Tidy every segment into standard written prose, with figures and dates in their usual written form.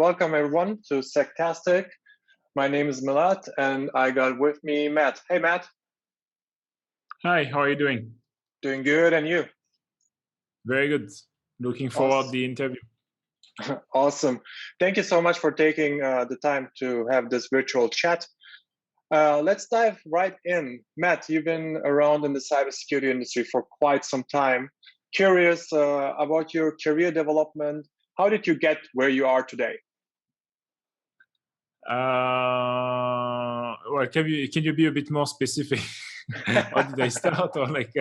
welcome everyone to Sectastic. My name is Milat, and I got with me Matt. Hey, Matt. Hi, how are you doing? Doing good, and you? Very good. Looking forward to the interview. Awesome. Thank you so much for taking the time to have this virtual chat. Let's dive right in. Matt, you've been around in the cybersecurity industry for quite some time. Curious about your career development. How did you get where you are today? Well, can you be a bit more specific? How did I start, or like?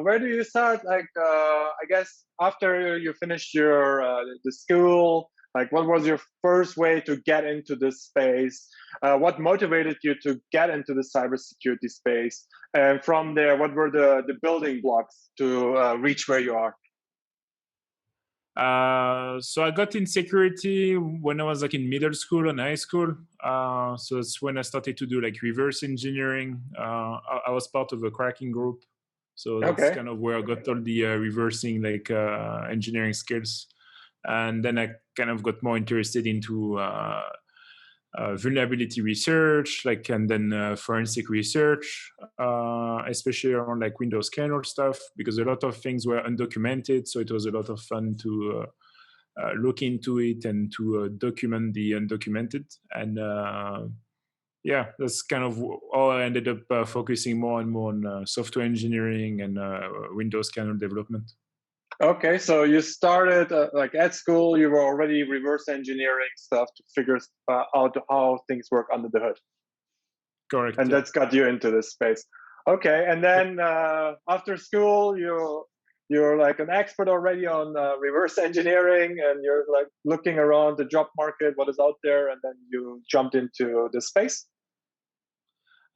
Where do you start? Like, I guess after you finished your the school, like, what was your first way to get into this space? What motivated you to get into the cybersecurity space? And from there, what were the building blocks to reach where you are? So I got in security when I was like in middle school and high school. So it's when I started to do like reverse engineering. I was part of a cracking group. So that's kind of where I got all the reversing like engineering skills. And then I kind of got more interested into vulnerability research, like, and then forensic research, especially around like Windows kernel stuff, because a lot of things were undocumented. So it was a lot of fun to look into it and to document the undocumented. And yeah, that's kind of how I ended up focusing more and more on software engineering and Windows kernel development. Okay, so you started like at school, you were already reverse engineering stuff to figure out how things work under the hood. Correct. And that's got you into this space. Okay, and then after school, you're like an expert already on reverse engineering, and you're like looking around the job market, what is out there, and then you jumped into the space.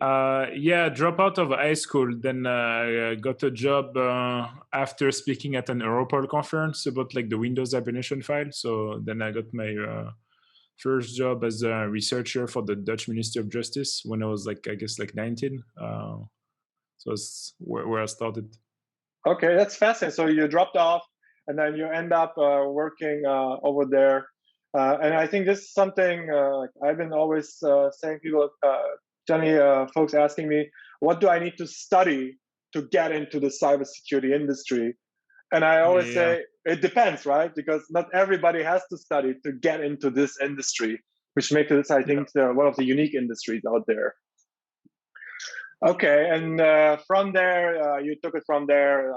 Yeah, drop out of high school, then got a job after speaking at an Europol conference about like the Windows hibernation file. So then I got my first job as a researcher for the Dutch Ministry of Justice when I was like, I guess like 19. So that's where I started. Okay, that's fascinating. So you dropped off and then you end up working over there. And I think this is something I've been always saying, people, folks asking me, what do I need to study to get into the cybersecurity industry? And I always say, it depends, right? Because not everybody has to study to get into this industry, which makes it, I think, one of the unique industries out there. Okay, and from there, you took it from there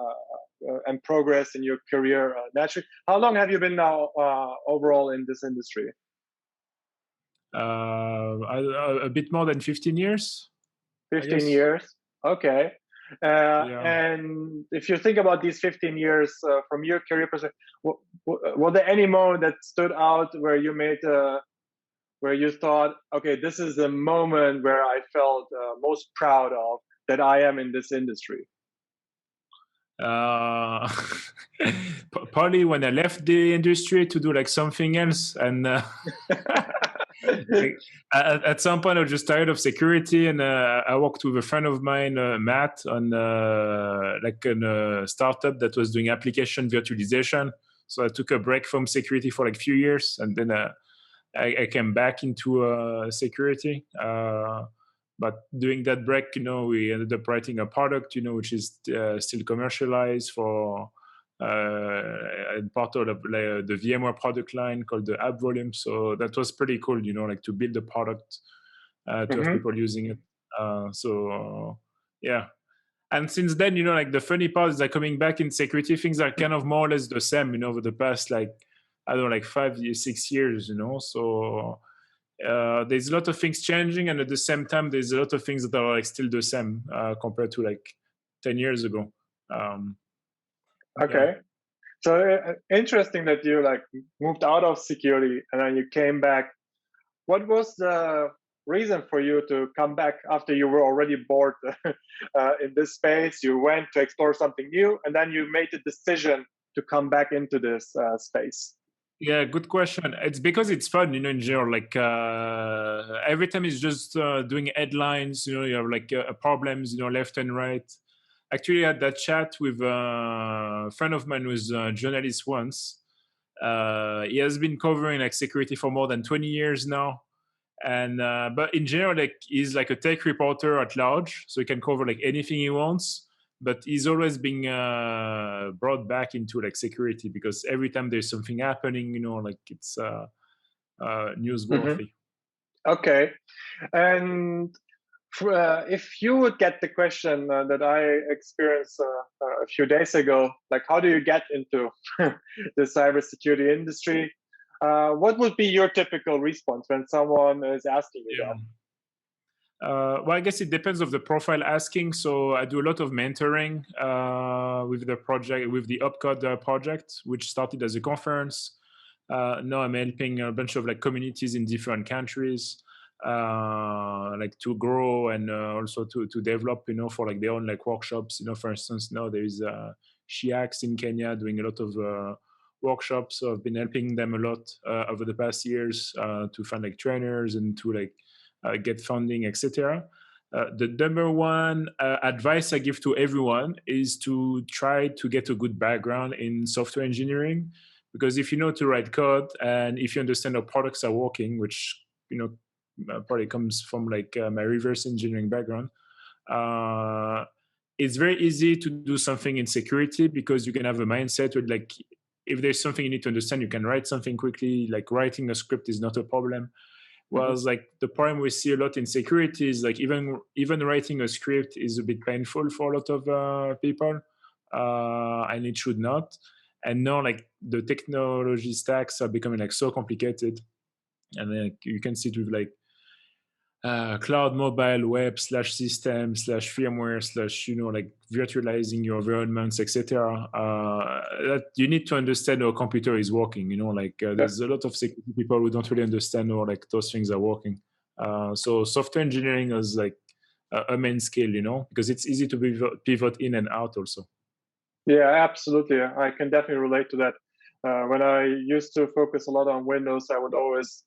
and progressed in your career naturally. How long have you been now overall in this industry? A bit more than 15 years. 15 years, okay. And if you think about these 15 years from your career perspective, were there any moment that stood out where you made where you thought, okay, this is the moment where I felt most proud of that I am in this industry? Probably when I left the industry to do like something else, and at some point I was just tired of security, and I worked with a friend of mine, Matt, on like a startup that was doing application virtualization. So I took a break from security for like a few years, and then I came back into security. But during that break, we ended up writing a product, which is still commercialized for part of the VMware product line called the App Volume. So that was pretty cool, like to build a product to have people using it. So yeah. And since then, like the funny part is that coming back in security, things are kind of more or less the same, over the past, like, I don't know, like 5 years, 6 years, So there's a lot of things changing, and at the same time, there's a lot of things that are like still the same compared to like 10 years ago. Okay. Yeah. So interesting that you like moved out of security and then you came back. What was the reason for you to come back after you were already bored in this space? You went to explore something new, and then you made the decision to come back into this space. Yeah, good question. It's because it's fun, in general. Like every time it's just doing headlines. You have like problems, left and right. Actually, I had that chat with a friend of mine who's a journalist once, He has been covering like security for more than 20 years now. And but in general, like he's like a tech reporter at large, so he can cover like anything he wants. But he's always being brought back into like security because every time there's something happening, like it's Hmm. newsworthy. Okay. And if you would get the question that I experienced a few days ago, like how do you get into the cybersecurity industry? What would be your typical response when someone is asking you that? Yeah. Well, I guess it depends of the profile asking. So I do a lot of mentoring with the project, with the Upcode project, which started as a conference. Now I'm helping a bunch of like communities in different countries, like to grow and also to develop, for like their own like workshops. For instance, now there is Suiche in Kenya doing a lot of workshops. So I've been helping them a lot over the past years to find like trainers and to like get funding, etc. The number one advice I give to everyone is to try to get a good background in software engineering, because if you know to write code and if you understand how products are working, which probably comes from like my reverse engineering background, it's very easy to do something in security because you can have a mindset where like if there's something you need to understand, you can write something quickly. Like writing a script is not a problem. Mhm. Whereas like the problem we see a lot in security is like even writing a script is a bit painful for a lot of people, and it should not. And now like the technology stacks are becoming like so complicated, and like you can see it with like cloud, mobile, web /system /firmware like virtualizing your environments, etc. That you need to understand how a computer is working. Like Yeah. there's a lot of security people who don't really understand how like those things are working. So software engineering is like a main skill, because it's easy to pivot in and out also. Yeah, absolutely. I can definitely relate to that. When I used to focus a lot on Windows, I would always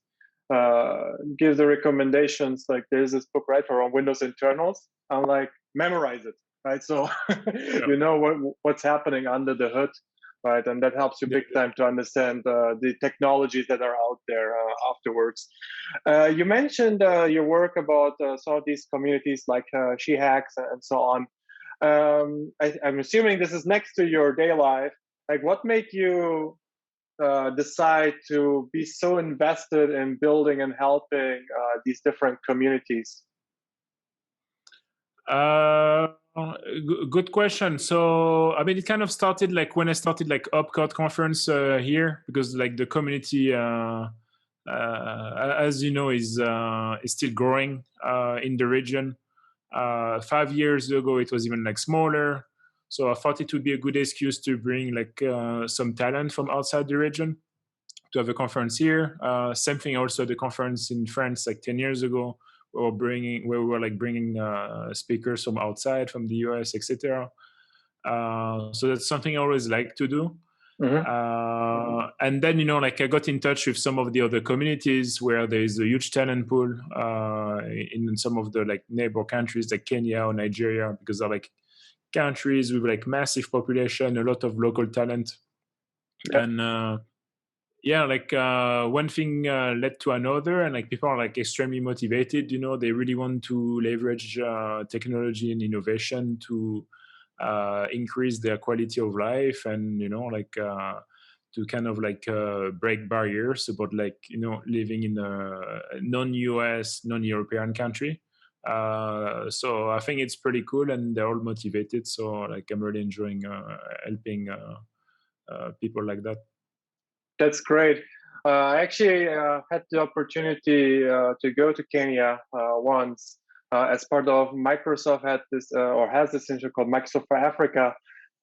give the recommendations. Like there's this book, right, for on Windows internals. I'm like, memorize it, right? So Yeah. you know what's happening under the hood, right? And that helps you Yeah. big time to understand the technologies that are out there afterwards. You mentioned your work about some of these communities like She Hacks and so on. I'm assuming this is next to your day life. Like, what made you decide to be so invested in building and helping these different communities? Good question. So, I mean, it kind of started like when I started like Upcode conference here, because like the community, as you know, is still growing in the region. 5 years ago, it was even like smaller. So I thought it would be a good excuse to bring like some talent from outside the region to have a conference here. Same thing also the conference in France like 10 years ago, where we were like bringing speakers from outside, from the US, etc. So that's something I always like to do. Mm-hmm. And then like I got in touch with some of the other communities where there is a huge talent pool in some of the like neighbor countries like Kenya or Nigeria, because they're like countries with like massive population, a lot of local talent. Yeah. And yeah, like one thing led to another, and like people are like extremely motivated. They really want to leverage technology and innovation to increase their quality of life, and like to kind of like break barriers about like living in a non-US, non-European country. So I think it's pretty cool, and they're all motivated. So like I'm really enjoying helping people like that. That's great. I actually had the opportunity to go to Kenya once as part of Microsoft had this or has this initiative called Microsoft for Africa,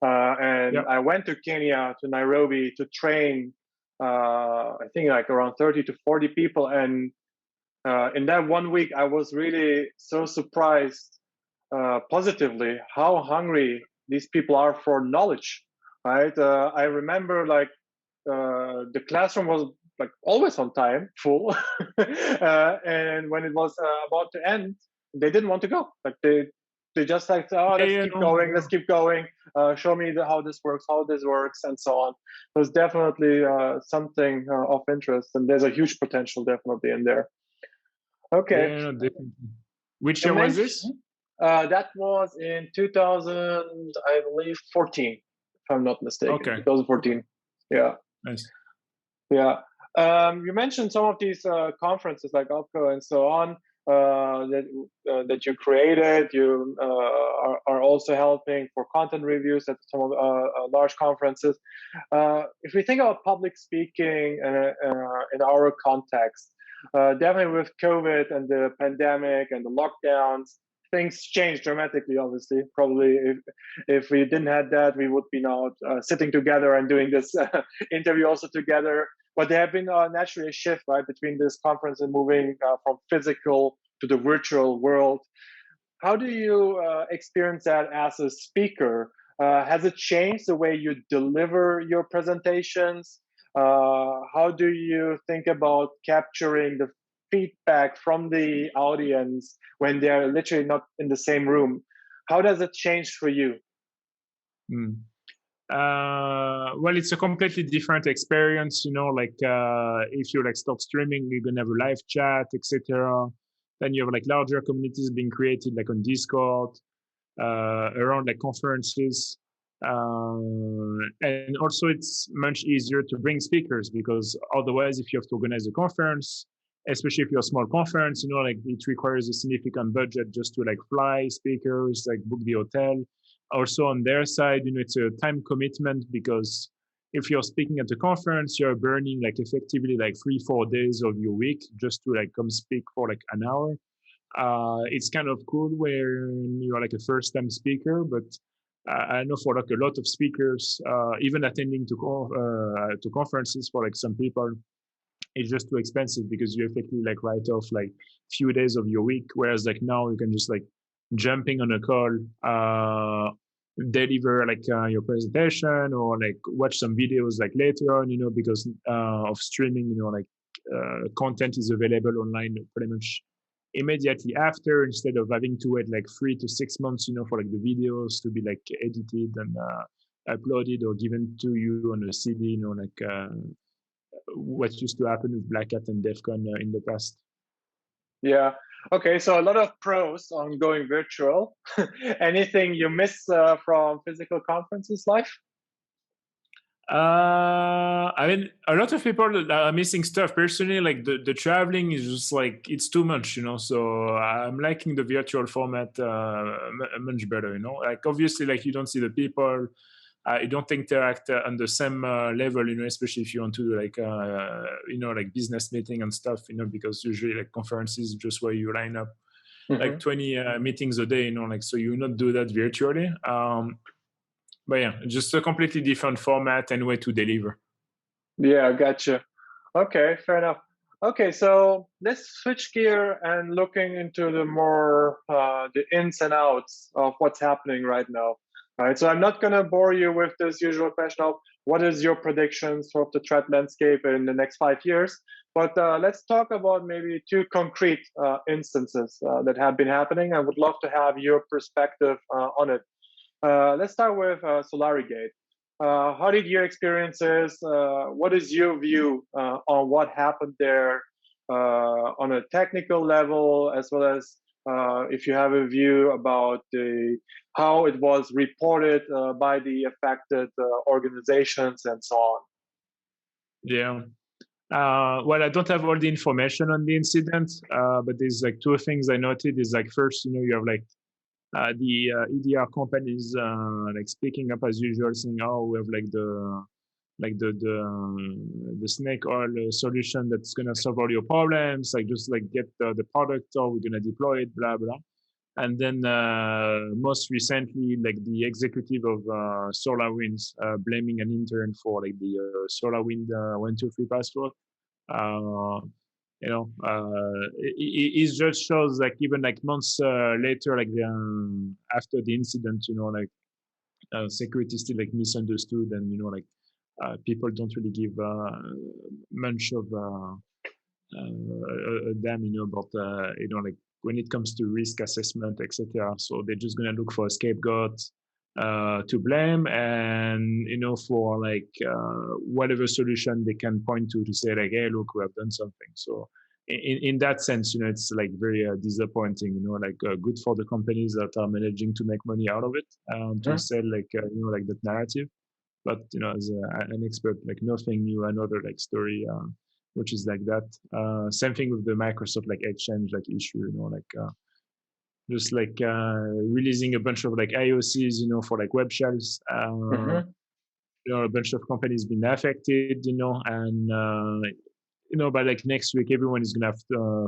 and Yeah. I went to Kenya to Nairobi to train. I think like around 30 to 40 people, and in that 1 week, I was really so surprised positively how hungry these people are for knowledge. Right? I remember like the classroom was like always on time, full, and when it was about to end, they didn't want to go. Like They just like, oh, let's Yeah, keep no, going, let's keep going. Show me how this works, and so on. So it's definitely something of interest, and there's a huge potential definitely in there. Okay. yeah, no, definitely. Which You year was mentioned this? that was in 2000, I believe, 14, if I'm not mistaken. Okay, 2014. Yeah. nice. Yeah. You mentioned some of these conferences like OPCO and so on that you created. You are also helping for content reviews at some of large conferences. If we think about public speaking in our context, definitely with COVID and the pandemic and the lockdowns, things changed dramatically. Obviously, probably if we didn't have that, we would be now sitting together and doing this interview also together. But there have been naturally a shift, right, between this conference and moving from physical to the virtual world. How do you experience that as a speaker? Has it changed the way you deliver your presentations? How do you think about capturing the feedback from the audience when they're literally not in the same room? How does it change for you? Mm. Well, it's a completely different experience, you know, like if you like start streaming, you're gonna have a live chat, etc. Then you have like larger communities being created like on Discord, around like conferences. And also it's much easier to bring speakers because otherwise if you have to organize a conference, especially if you're a small conference, you know, like it requires a significant budget just to like fly speakers, like book the hotel. Also on their side, you know, it's a time commitment because if you're speaking at a conference, you're burning like effectively like 3-4 days of your week just to like come speak for like an hour. It's kind of cool when you're like a first time speaker, but I know for like a lot of speakers, even attending to conferences for like some people, it's just too expensive because you effectively like write off like few days of your week. Whereas like now you can just like jumping on a call, deliver like your presentation or like watch some videos like later on, you know, because of streaming, you know, like content is available online pretty much immediately after instead of having to wait like 3 to 6 months, you know, for like the videos to be like edited and uploaded or given to you on a CD, you know, like what used to happen with Black Hat and DEF CON in the past. Yeah. Okay. So a lot of pros on going virtual. Anything you miss from physical conferences live? I mean, a lot of people are missing stuff. Personally, like the traveling is just like it's too much, you know. So I'm liking the virtual format much better, you know. Like obviously, like you don't see the people, you don't interact on the same level, you know. Especially if you want to do like you know, like business meeting and stuff, you know, because usually like conferences just where you line up like 20 meetings a day, you know, like so you not do that virtually. But yeah, just a completely different format and way to deliver. Yeah, gotcha. Okay, fair enough. Okay, so let's switch gear and looking into the more the ins and outs of what's happening right now. All right, so I'm not gonna bore you with this usual question of what is your predictions of the threat landscape in the next 5 years, but let's talk about maybe two concrete instances that have been happening. I would love to have your perspective on it. Let's start with Solarigate. How did your experiences? What is your view on what happened there on a technical level, as well as if you have a view about how it was reported by the affected organizations and so on? Yeah. Well, I don't have all the information on the incident, but there's like two things I noted. Is like first, you know, you have like the EDR companies like speaking up as usual, saying, "Oh, we have like the snake oil solution that's gonna solve all your problems. Like just like get the product, or we're gonna deploy it, blah blah." And then most recently, like the executive of SolarWinds blaming an intern for like the SolarWind 123 password. Uh, you know, it just shows like even like months later, like after the incident, you know, like security is still like misunderstood, and you know, like people don't really give much of damn, about like when it comes to risk assessment, etc. So they're just gonna look for a scapegoat to blame, and for like whatever solution they can point to say like, hey, look, we have done something. So in that sense, it's like very disappointing. Like good for the companies that are managing to make money out of it, to sell like like that narrative. But as an expert, like nothing new, another like story which is like that. Same thing with the Microsoft like Exchange like issue, like just like releasing a bunch of like IOCs, for like web shells. A bunch of companies been affected, and by like next week, everyone is gonna have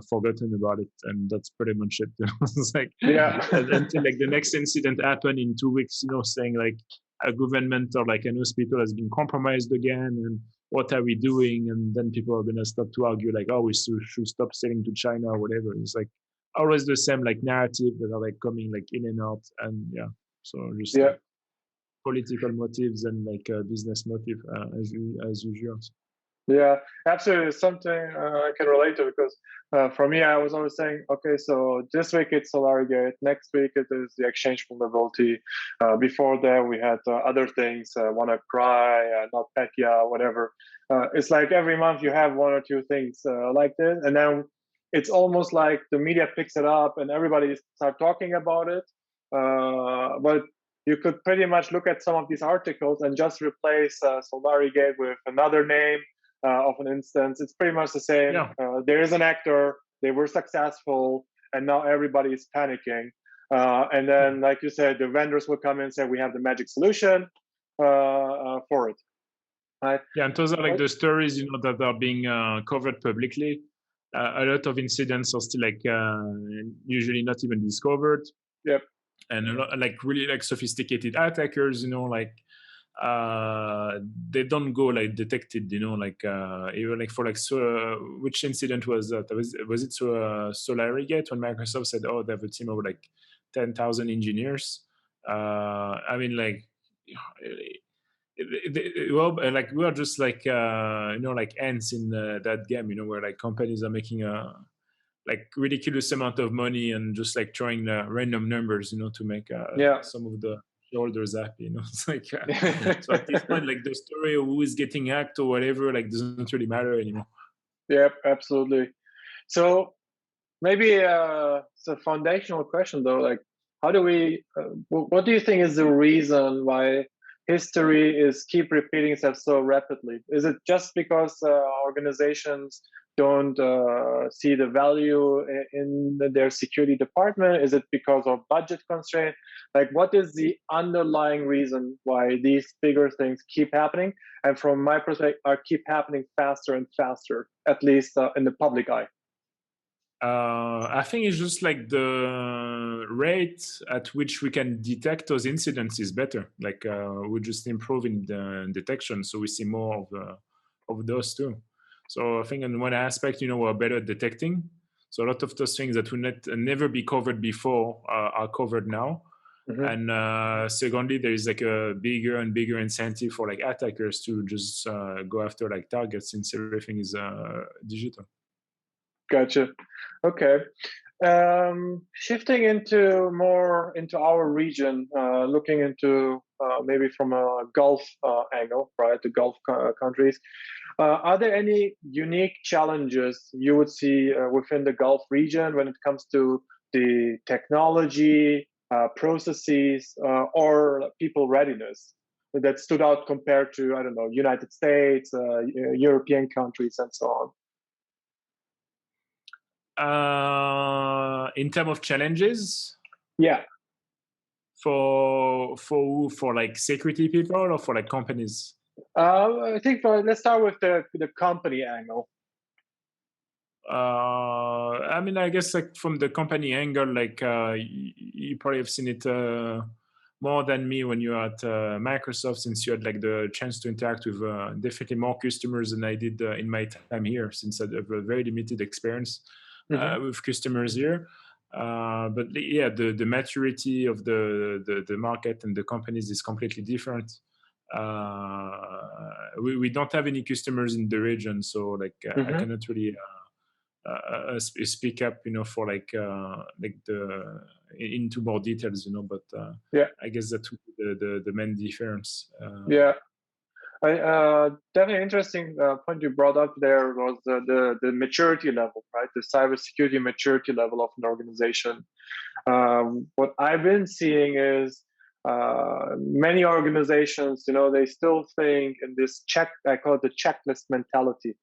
forgotten about it, and that's pretty much it. It's like until like the next incident happened in 2 weeks, saying like a government or like an hospital has been compromised again, and what are we doing? And then people are gonna start to argue like, oh, we should stop selling to China or whatever. It's like always the same like narrative that are like coming like in and out, and so just like political motives and like business motive as usual. Yeah, absolutely. It's something I can relate to, because for me, I was always saying, okay, so this week it's Solarigate, next week it is the exchange vulnerability. Before that, we had other things, WannaCry, NotPetya, whatever. It's like every month you have one or two things like this, and then it's almost like the media picks it up and everybody start talking about it. But you could pretty much look at some of these articles and just replace Solarigate with another name of an instance. It's pretty much the same. Yeah. There is an actor, they were successful, and now everybody is panicking. And then, like you said, the vendors will come in and say, we have the magic solution for it. Right? Yeah, and those are like the stories, that are being covered publicly. A lot of incidents are still like usually not even discovered. Yep. And a lot, like really like sophisticated attackers, like they don't go like detected, like even like for like which incident was that? Was it Solarigate when Microsoft said, oh, they have a team of like 10,000 engineers? I mean, like well, like we are just like like ants in that game, where like companies are making a like ridiculous amount of money and just like throwing random numbers, to make some of the shareholders happy. It's like so at this point, like the story of who is getting hacked or whatever, like doesn't really matter anymore. Yep, absolutely. So maybe it's a foundational question though. Like, how do we? What do you think is the reason why history is keep repeating itself so rapidly? Is it just because organizations don't see the value in their security department? Is it because of budget constraint? Like, what is the underlying reason why these bigger things keep happening? And from my perspective, are keep happening faster and faster, at least in the public eye. I think it's just like the rate at which we can detect those incidents is better. Like we're just improving the detection, so we see more of those too. So I think in one aspect, we're better at detecting. So a lot of those things that would never be covered before are covered now. And secondly, there is like a bigger and bigger incentive for like attackers to just go after like targets, since everything is digital. Gotcha. Okay. Shifting into our region, looking into maybe from a Gulf angle, right? The Gulf countries. Are there any unique challenges you would see within the Gulf region when it comes to the technology, processes, or people readiness that stood out compared to, I don't know, United States, European countries, and so on? In terms of challenges, yeah, for like security people or for like companies? I think let's start with the company angle. I mean, I guess like from the company angle, like you probably have seen it more than me when you're at Microsoft, since you had like the chance to interact with definitely more customers than I did in my time here, since I have a very limited experience with customers here. But yeah, the maturity of the market and the companies is completely different. We don't have any customers in the region, so like I cannot really speak up, for like the into more details, but Yeah. I guess that would be the main difference. Yeah. Definitely interesting point you brought up there was the maturity level, right? The cybersecurity maturity level of an organization. What I've been seeing is many organizations, they still think in this I call it the checklist mentality.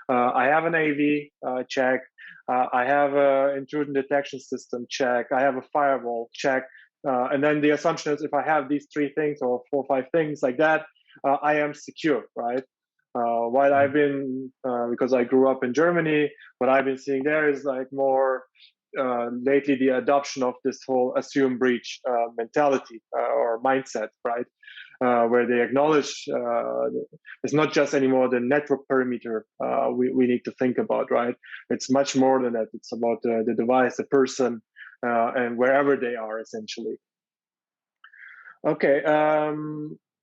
I have an AV, check. I have an intrusion detection system, check. I have a firewall, check. And then the assumption is if I have these 3 things or 4 or 5 things like that, I am secure, right? While I've been, because I grew up in Germany, what I've been seeing there is like more lately the adoption of this whole assume breach mentality or mindset, right? Where they acknowledge it's not just anymore the network perimeter we need to think about, right? It's much more than that. It's about the device, the person, and wherever they are, essentially. Okay.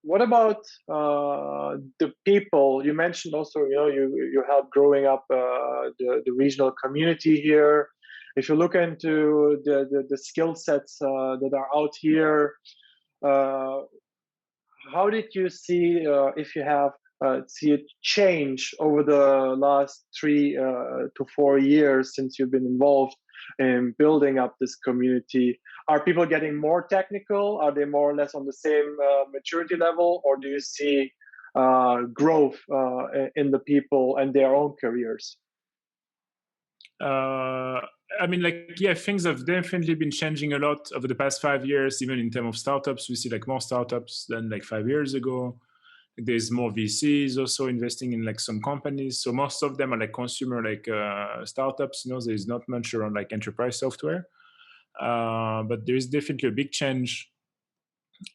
What about the people? You mentioned also, you helped growing up the regional community here. If you look into the skill sets that are out here, how did you see if you have see it change over the last 3 to 4 years since you've been involved in building up this community? Are people getting more technical? Are they more or less on the same maturity level, or do you see growth in the people and their own careers? I mean, things have definitely been changing a lot over the past 5 years. Even in terms of startups, we see like more startups than like 5 years ago. There's more VCs also investing in like some companies. So most of them are like consumer startups. There's not much around like enterprise software. But there is definitely a big change.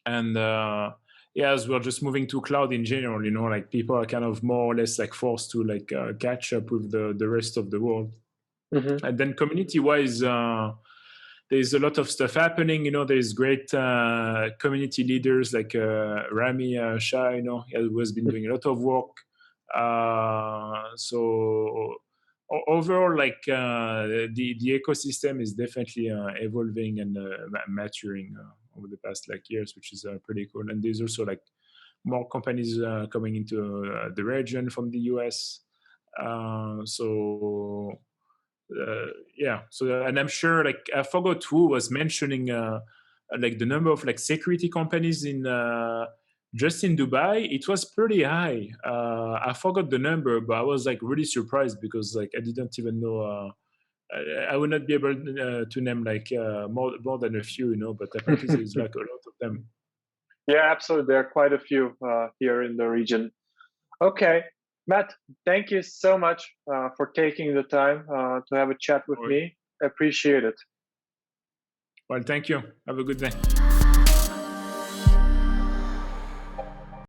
And as we're just moving to cloud in general, like people are kind of more or less like forced to like catch up with the rest of the world. Mm-hmm. And then community-wise, there's a lot of stuff happening. There's great community leaders like Rami Shah, who has been doing a lot of work. So overall, like the ecosystem is definitely evolving and maturing over the past years, which is pretty cool. And there's also like more companies coming into the region from the US. So and I'm sure I forgot who was mentioning the number of security companies in just in Dubai. It was pretty high. I forgot the number, but I was really surprised because I didn't even know. I would not be able to name more than a few, but apparently there's a lot of them. Yeah, absolutely. There are quite a few here in the region. Okay. Matt, thank you so much for taking the time to have a chat with me. I appreciate it. Well, thank you. Have a good day.